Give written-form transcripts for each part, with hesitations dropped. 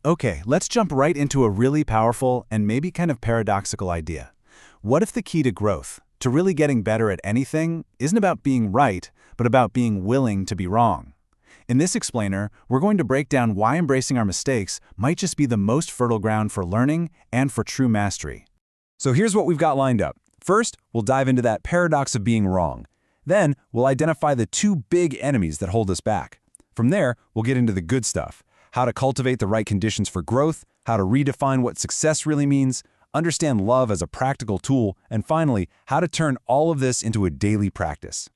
Okay, let's jump right into a really powerful and maybe kind of paradoxical idea. What if the key to growth, to really getting better at anything, isn't about being right, but about being willing to be wrong? In this explainer, we're going to break down why embracing our mistakes might just be the most fertile ground for learning and for true mastery. So here's what we've got lined up. First, we'll dive into that paradox of being wrong. Then, we'll identify the two big enemies that hold us back. From there, we'll get into the good stuff. How to cultivate the right conditions for growth, how to redefine what success really means, understand love as a practical tool, and finally, how to turn all of this into a daily practice.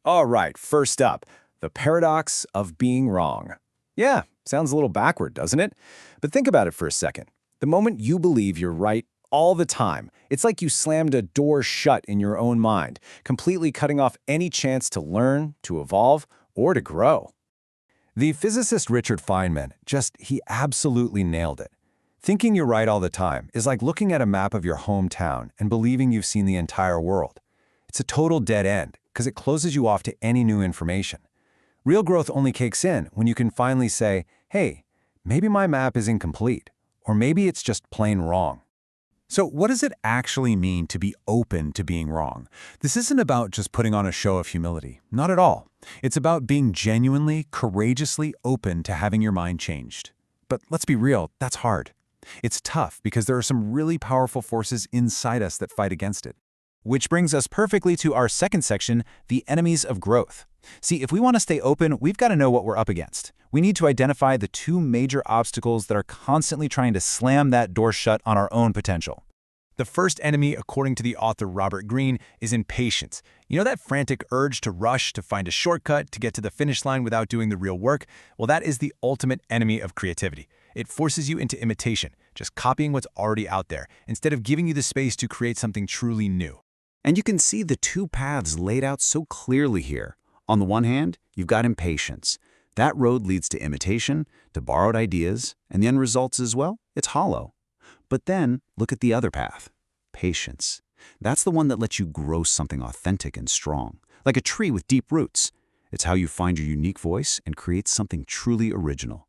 All right, first up, the paradox of being wrong. Yeah, sounds a little backward, doesn't it? But think about it for a second. The moment you believe you're right all the time, it's like you slammed a door shut in your own mind, completely cutting off any chance to learn, to evolve, or to grow. The physicist Richard Feynman he absolutely nailed it. Thinking you're right all the time is like looking at a map of your hometown and believing you've seen the entire world. It's a total dead end because it closes you off to any new information. Real growth only kicks in when you can finally say, hey, maybe my map is incomplete, or maybe it's just plain wrong. So what does it actually mean to be open to being wrong? This isn't about just putting on a show of humility. Not at all. It's about being genuinely, courageously open to having your mind changed. But let's be real, that's hard. It's tough because there are some really powerful forces inside us that fight against it. Which brings us perfectly to our second section, the enemies of growth. See, if we want to stay open, we've got to know what we're up against. We need to identify the two major obstacles that are constantly trying to slam that door shut on our own potential. The first enemy, according to the author Robert Greene, is impatience. You know that frantic urge to rush, to find a shortcut, to get to the finish line without doing the real work? Well, that is the ultimate enemy of creativity. It forces you into imitation, just copying what's already out there, instead of giving you the space to create something truly new. And you can see the two paths laid out so clearly here. On the one hand, you've got impatience. That road leads to imitation, to borrowed ideas, and the end results is, well, it's hollow. But then, look at the other path, patience. That's the one that lets you grow something authentic and strong, like a tree with deep roots. It's how you find your unique voice and create something truly original.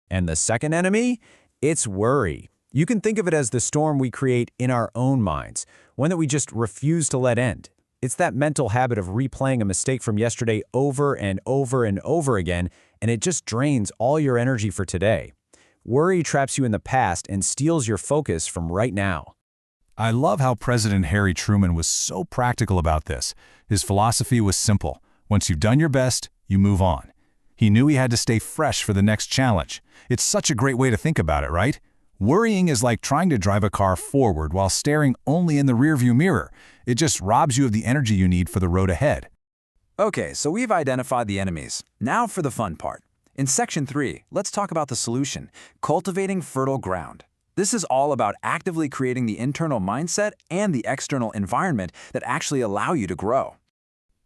And the second enemy? It's worry. You can think of it as the storm we create in our own minds, one that we just refuse to let end. It's that mental habit of replaying a mistake from yesterday over and over and over again, and it just drains all your energy for today. Worry traps you in the past and steals your focus from right now. I love how President Harry Truman was so practical about this. His philosophy was simple. Once you've done your best, you move on. He knew he had to stay fresh for the next challenge. It's such a great way to think about it, right? Worrying is like trying to drive a car forward while staring only in the rearview mirror. It just robs you of the energy you need for the road ahead. Okay, so we've identified the enemies. Now for the fun part. In Section 3, let's talk about the solution, cultivating fertile ground. This is all about actively creating the internal mindset and the external environment that actually allow you to grow.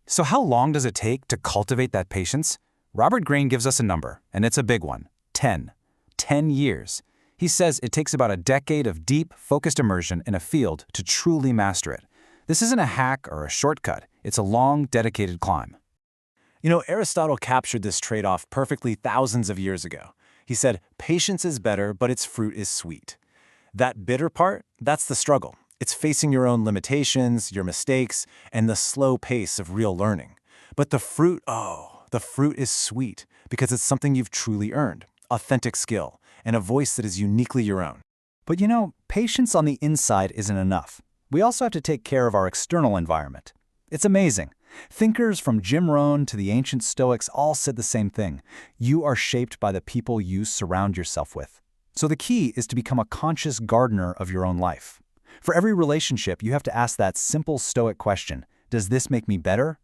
So how long does it take to cultivate that patience? Robert Greene gives us a number, and it's a big one, 10. 10 years. He says it takes about a decade of deep, focused immersion in a field to truly master it. This isn't a hack or a shortcut. It's a long, dedicated climb. You know, Aristotle captured this trade-off perfectly thousands of years ago. He said, patience is better, but its fruit is sweet. That bitter part, that's the struggle. It's facing your own limitations, your mistakes, and the slow pace of real learning. But the fruit, the fruit is sweet because it's something you've truly earned, authentic skill, and a voice that is uniquely your own. But you know, patience on the inside isn't enough. We also have to take care of our external environment. It's amazing. Thinkers from Jim Rohn to the ancient Stoics all said the same thing. You are shaped by the people you surround yourself with. So the key is to become a conscious gardener of your own life. For every relationship, you have to ask that simple Stoic question, does this make me better?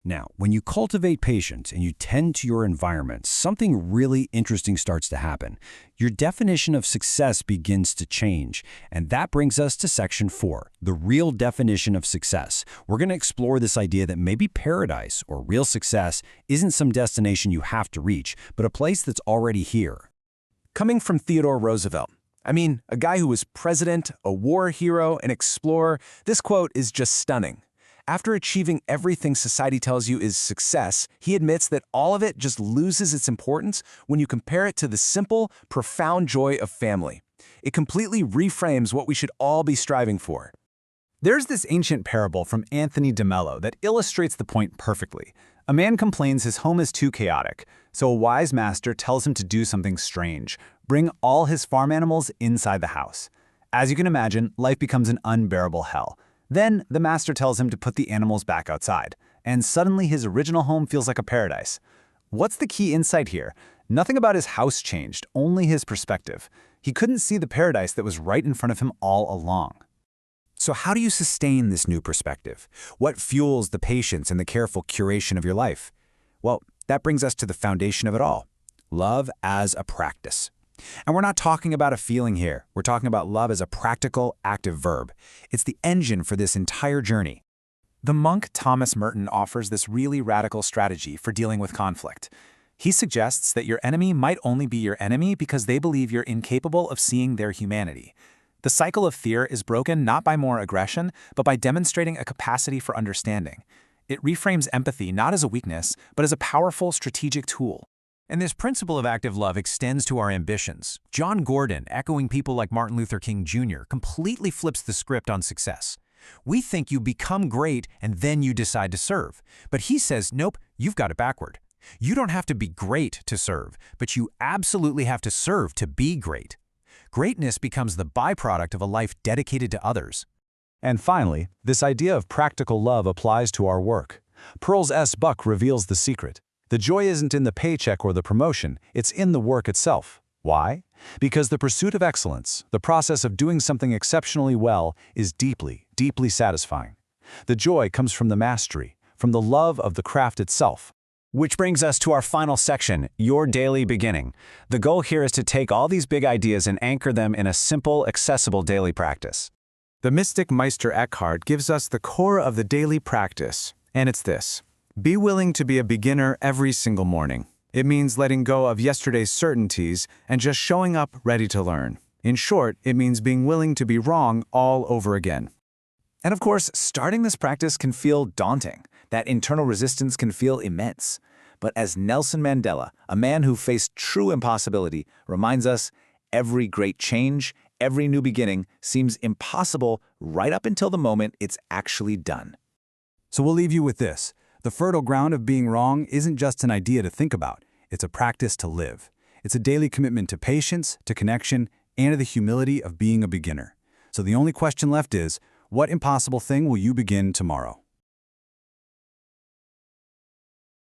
Now, when you cultivate patience and you tend to your environment, something really interesting starts to happen. Your definition of success begins to change. And that brings us to Section 4, the real definition of success. We're going to explore this idea that maybe paradise or real success isn't some destination you have to reach, but a place that's already here. Coming from Theodore Roosevelt, a guy who was president, a war hero, an explorer, this quote is just stunning. After achieving everything society tells you is success, he admits that all of it just loses its importance when you compare it to the simple, profound joy of family. It completely reframes what we should all be striving for. There's this ancient parable from Anthony de Mello that illustrates the point perfectly. A man complains his home is too chaotic, so a wise master tells him to do something strange: bring all his farm animals inside the house. As you can imagine, life becomes an unbearable hell. Then the master tells him to put the animals back outside, and suddenly his original home feels like a paradise. What's the key insight here? Nothing about his house changed, only his perspective. He couldn't see the paradise that was right in front of him all along. So how do you sustain this new perspective? What fuels the patience and the careful curation of your life? Well, that brings us to the foundation of it all: love as a practice. And we're not talking about a feeling here. We're talking about love as a practical, active verb. It's the engine for this entire journey. The monk Thomas Merton offers this really radical strategy for dealing with conflict. He suggests that your enemy might only be your enemy because they believe you're incapable of seeing their humanity. The cycle of fear is broken not by more aggression, but by demonstrating a capacity for understanding. It reframes empathy not as a weakness, but as a powerful strategic tool. And this principle of active love extends to our ambitions. John Gordon, echoing people like Martin Luther King Jr., completely flips the script on success. We think you become great and then you decide to serve. But he says, nope, you've got it backward. You don't have to be great to serve, but you absolutely have to serve to be great. Greatness becomes the byproduct of a life dedicated to others. And finally, this idea of practical love applies to our work. Pearls S. Buck reveals the secret. The joy isn't in the paycheck or the promotion, it's in the work itself. Why? Because the pursuit of excellence, the process of doing something exceptionally well, is deeply, deeply satisfying. The joy comes from the mastery, from the love of the craft itself. Which brings us to our final section, your daily beginning. The goal here is to take all these big ideas and anchor them in a simple, accessible daily practice. The mystic Meister Eckhart gives us the core of the daily practice, and it's this: be willing to be a beginner every single morning. It means letting go of yesterday's certainties and just showing up ready to learn. In short, it means being willing to be wrong all over again. And of course, starting this practice can feel daunting. That internal resistance can feel immense. But as Nelson Mandela, a man who faced true impossibility, reminds us, every great change, every new beginning seems impossible right up until the moment it's actually done. So we'll leave you with this. The fertile ground of being wrong isn't just an idea to think about. It's a practice to live. It's a daily commitment to patience, to connection, and to the humility of being a beginner. So the only question left is, what impossible thing will you begin tomorrow?